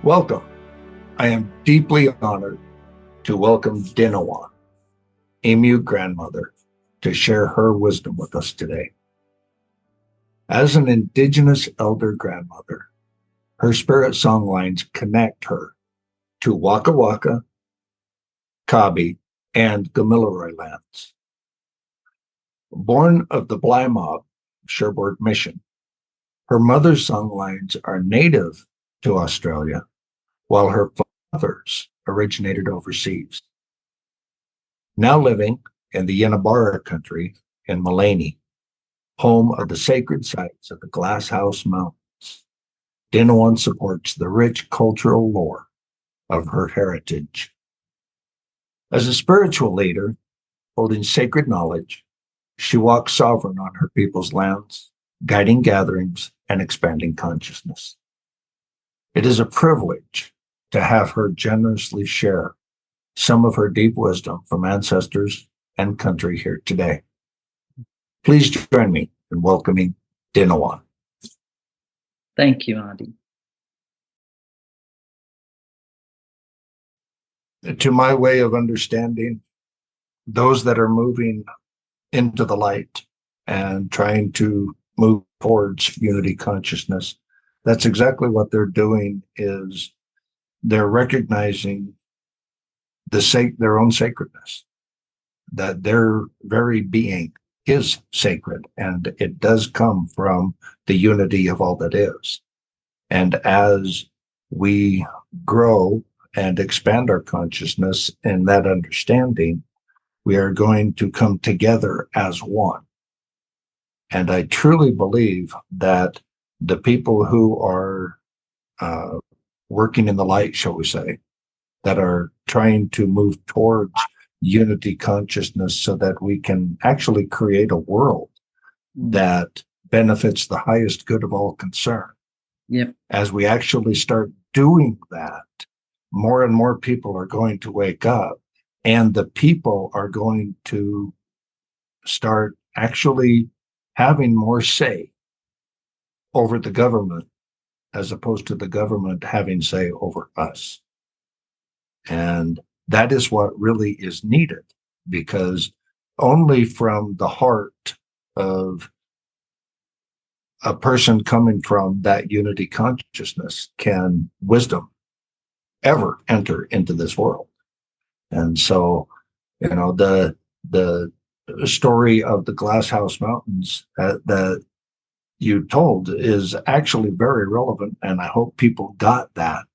Welcome. I am deeply honored to welcome Dinnawhan, a mute grandmother, to share her wisdom with us today. As an indigenous elder grandmother, her spirit song lines connect her to Wakka Wakka, Kabi and Gomilaroi lands. Born of the Bligh mob, Cherbourg mission, her mother's song lines are native to Australia, while her father's originated overseas. Now living in the Jinabarra country in Maleny, home of the sacred sites of the Glass House Mountains, Dinnawhan supports the rich cultural lore of her heritage. As a spiritual leader holding sacred knowledge, she walks sovereign on her people's lands, guiding gatherings and expanding consciousness. It is a privilege to have her generously share some of her deep wisdom from ancestors and country here today. Please join me in welcoming Dinnawhan. Thank you, Marty. To my way of understanding, those that are moving into the light and trying to move towards unity consciousness, that's exactly what they're doing. Is they're recognizing their own sacredness, that their very being is sacred, and it does come from the unity of all that is. And as we grow and expand our consciousness in that understanding, we are going to come together as one. And I truly believe that the people who are working in the light, shall we say, that are trying to move towards unity consciousness so that we can actually create a world that benefits the highest good of all concerned. Yep. As we actually start doing that, more and more people are going to wake up, and the people are going to start actually having more say over the government, as opposed to the government having say over us. And that is what really is needed, because only from the heart of a person coming from that unity consciousness can wisdom ever enter into this world. And so, the story of the Glass House Mountains that you told is actually very relevant, and I hope people got that,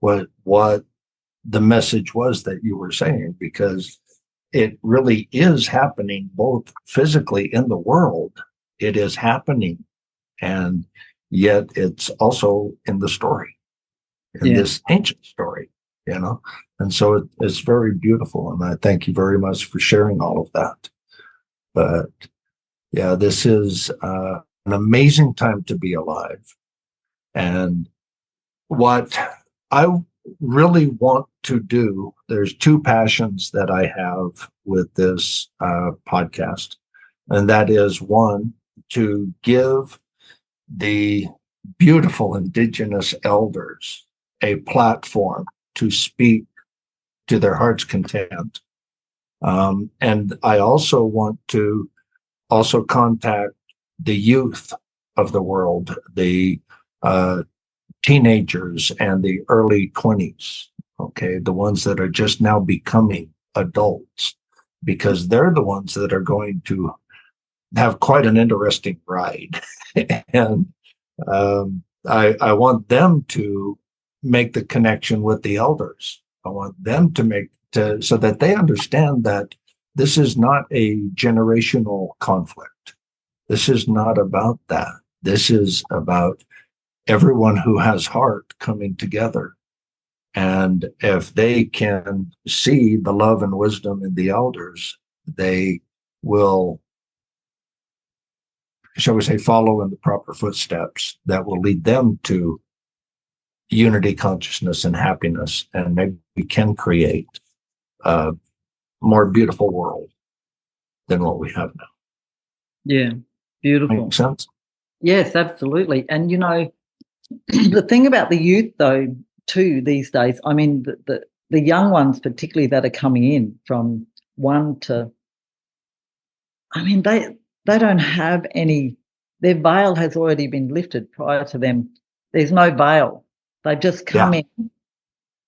what the message was that you were saying, because it really is happening both physically in the world. It is happening, and yet it's also in the story, in this ancient story, and so it's very beautiful, and I thank you very much for sharing all of that. But yeah, this is an amazing time to be alive. And what I really want to do, there's two passions that I have with this podcast, and that is, one, to give the beautiful indigenous elders a platform to speak to their heart's content. And I also want to contact the youth of the world, the teenagers and the early 20s, okay, the ones that are just now becoming adults, because they're the ones that are going to have quite an interesting ride. And I want them to make the connection with the elders. I want them so that they understand that this is not a generational conflict. This is not about that. This is about everyone who has heart coming together. And if they can see the love and wisdom in the elders, they will, shall we say, follow in the proper footsteps that will lead them to unity consciousness and happiness. And maybe we can create a more beautiful world than what we have now. Yeah, beautiful. Makes sense? Yes, absolutely. And the thing about the youth, though, too these days. I mean, the young ones, particularly that are coming in from 1 to, I mean, they don't have any. Their veil has already been lifted prior to them. There's no veil. They just come in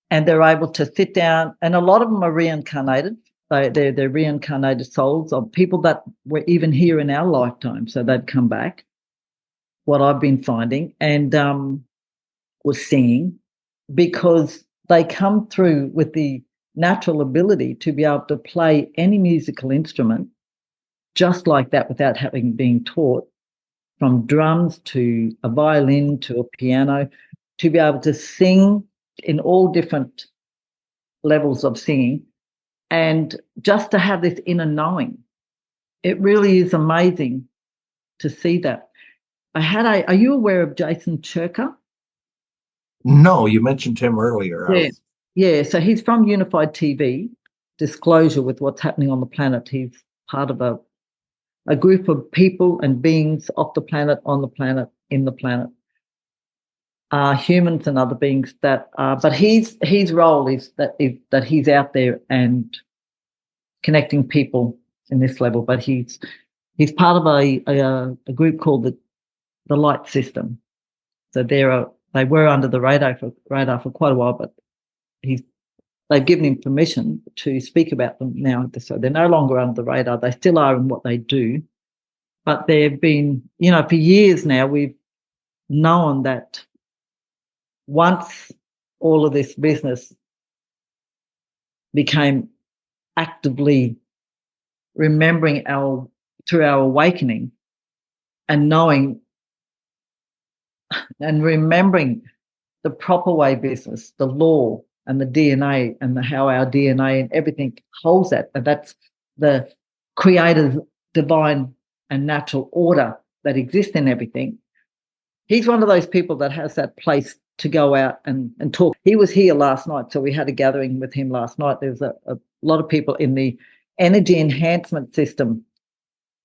and they're able to sit down, and a lot of them are reincarnated. They're reincarnated souls of people that were even here in our lifetime, so they've come back, what I've been finding, and was seeing, because they come through with the natural ability to be able to play any musical instrument just like that without having been taught, from drums to a violin to a piano, to be able to sing in all different levels of singing, and just to have this inner knowing. It really is amazing to see that. Are you aware of Jason Cherka? No, you mentioned him earlier. Yeah. So he's from Unified TV, Disclosure with what's happening on the planet. He's part of a group of people and beings off the planet, on the planet, in the planet, humans and other beings that are. But his role is that he's out there and connecting people in this level. But he's part of a group called the Light System. So they were under the radar for quite a while, but they've given him permission to speak about them now. So they're no longer under the radar. They still are in what they do, but they've been, for years now, we've known that once all of this business became actively remembering through our awakening and knowing and remembering the proper way business, the law and the DNA and how our DNA and everything holds that. And that's the Creator's divine and natural order that exists in everything. He's one of those people that has that place to go out and talk. He was here last night, so we had a gathering with him last night. There was a lot of people in the energy enhancement system.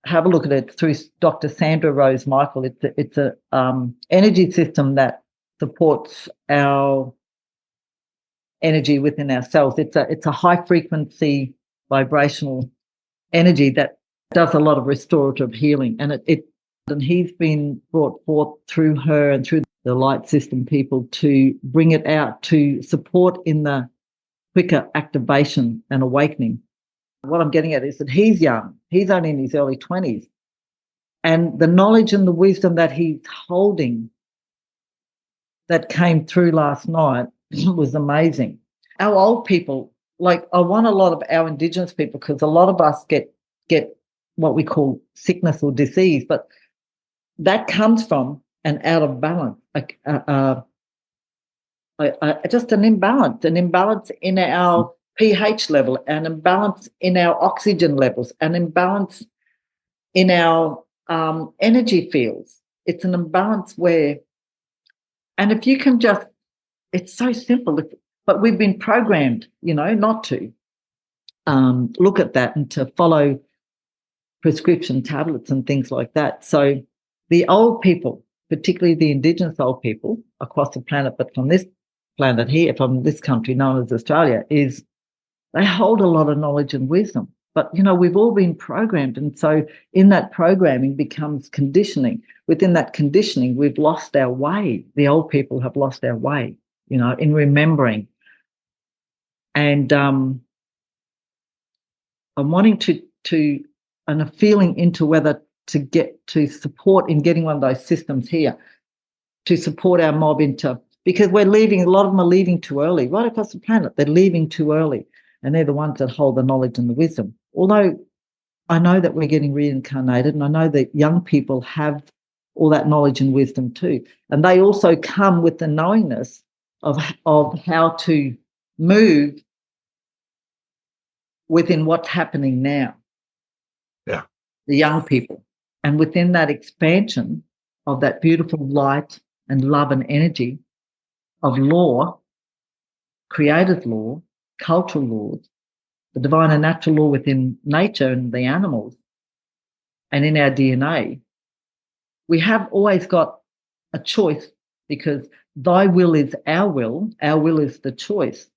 Have a look at it through Dr. Sandra Rose Michael. It's a energy system that supports our energy within ourselves. It's a high frequency vibrational energy that does a lot of restorative healing, and and he's been brought forth through her and through the Light System people to bring it out to support in the quicker activation and awakening. What I'm getting at is that he's young. He's only in his early 20s. And the knowledge and the wisdom that he's holding that came through last night was amazing. Our old people, I want a lot of our indigenous people, because a lot of us get what we call sickness or disease, but that comes from an out of balance, just an imbalance in our pH level, an imbalance in our oxygen levels, an imbalance in our energy fields. It's an imbalance where, and if you can just, it's so simple, but we've been programmed, not to look at that and to follow prescription tablets and things like that. So the old people, particularly the indigenous old people across the planet, but from this planet here, from this country known as Australia, they hold a lot of knowledge and wisdom. But, we've all been programmed. And so in that programming becomes conditioning. Within that conditioning, we've lost our way. The old people have lost our way, in remembering. And I'm wanting to and a feeling into whether to get to support in getting one of those systems here to support our mob because we're leaving, a lot of them are leaving too early, right across the planet. They're leaving too early, and they're the ones that hold the knowledge and the wisdom. Although I know that we're getting reincarnated, and I know that young people have all that knowledge and wisdom too. And they also come with the knowingness of how to move within what's happening now. Yeah. The young people. And within that expansion of that beautiful light and love and energy of law, creative law, cultural laws, the divine and natural law within nature and the animals, and in our DNA, we have always got a choice, because thy will is our will is the choice.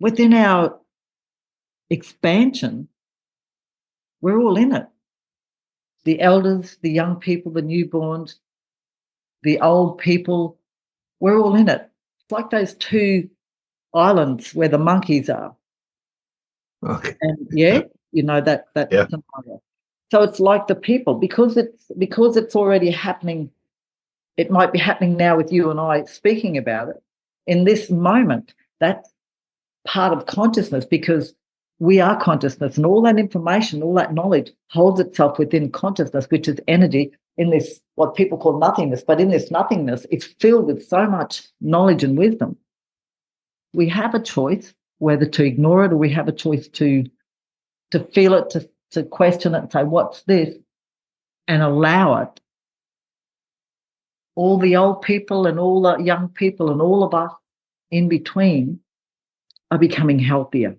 Within our expansion, we're all in it. The elders, the young people, the newborns, the old people, we're all in it. It's like those two islands where the monkeys are. Okay. And that Yeah. scenario. So it's like the people, because it's already happening. It might be happening now with you and I speaking about it in this moment. That's part of consciousness, because we are consciousness, and all that information, all that knowledge holds itself within consciousness, which is energy in this, what people call nothingness. But in this nothingness, it's filled with so much knowledge and wisdom. We have a choice whether to ignore it, or we have a choice to feel it, to question it and say, what's this? And allow it. All the old people and all the young people and all of us in between are becoming healthier.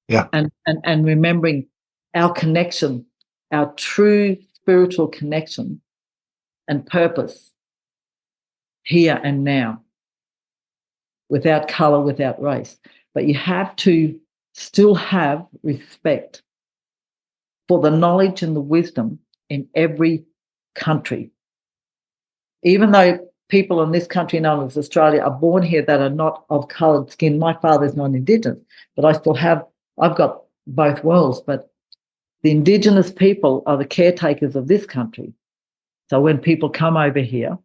Yeah. And remembering our connection, our true spiritual connection and purpose here and now, without colour, without race. But you have to still have respect for the knowledge and the wisdom in every country. Even though people in this country known as Australia are born here that are not of coloured skin, my father's non-Indigenous, but I've got both worlds. But the Indigenous people are the caretakers of this country. So when people come over here,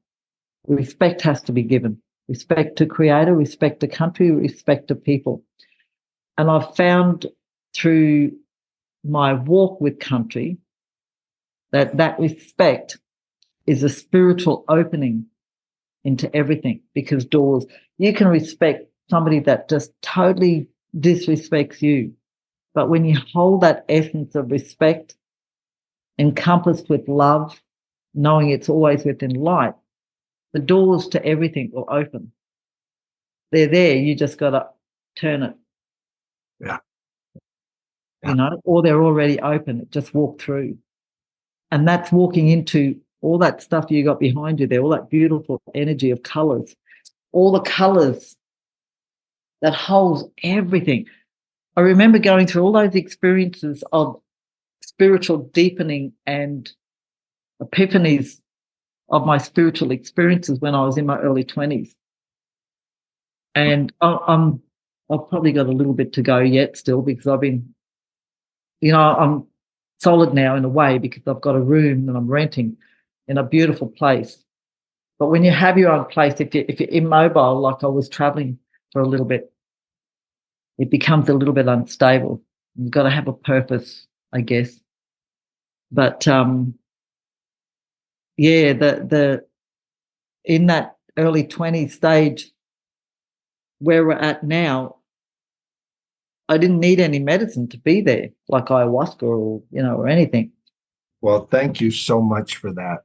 respect has to be given. Respect to Creator, respect to country, respect to people. And I've found through my walk with country that respect is a spiritual opening into everything, because doors, you can respect somebody that just totally disrespects you. But when you hold that essence of respect, encompassed with love, knowing it's always within light, the doors to everything will open. They're there. You just got to turn it. Yeah. Or they're already open. Just walk through. And that's walking into all that stuff you got behind you there, all that beautiful energy of colours, all the colours that holds everything. I remember going through all those experiences of spiritual deepening and epiphanies of my spiritual experiences when I was in my early 20s. And I've probably got a little bit to go yet still, because I've been, I'm solid now in a way, because I've got a room that I'm renting in a beautiful place. But when you have your own place, if you're immobile, like I was traveling for a little bit, it becomes a little bit unstable. You've got to have a purpose, I guess. But the in that early 20s stage where we're at now, I didn't need any medicine to be there, like ayahuasca or anything. Well, thank you so much for that.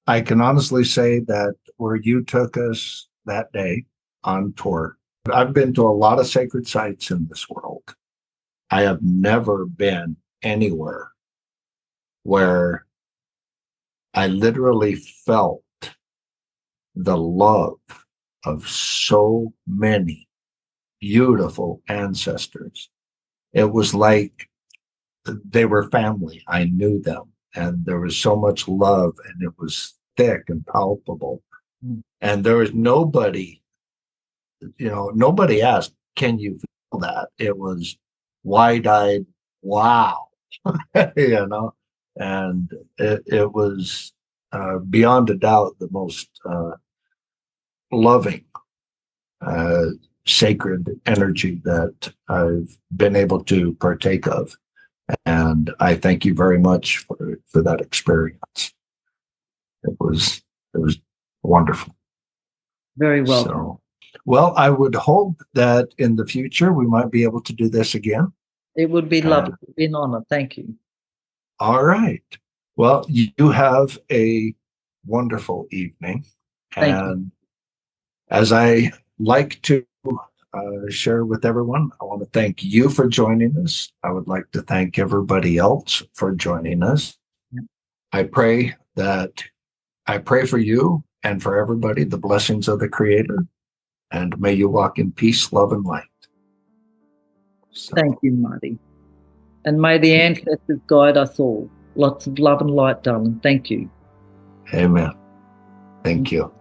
I can honestly say that where you took us that day on tour, I've been to a lot of sacred sites in this world. I have never been anywhere where I literally felt the love of so many beautiful ancestors. It was like they were family. I knew them, and there was so much love, and it was thick and palpable. And there was nobody asked, can you feel that? It was wide-eyed, wow. And it was beyond a doubt the most loving, sacred energy that I've been able to partake of. And I thank you very much for that experience. It was wonderful. Very welcome. So, well, I would hope that in the future we might be able to do this again. It would be lovely. It would be an honor. Thank you. All right. Well, you have a wonderful evening. Thank and you. As I like to share with everyone, I want to thank you for joining us. I would like to thank everybody else for joining us. Yeah. I pray that I pray for you and for everybody, the blessings of the Creator, and may you walk in peace, love, and light. So, Thank you, Marty. And may the ancestors guide us all. Lots of love and light, darling. Thank you. amen. Thank you.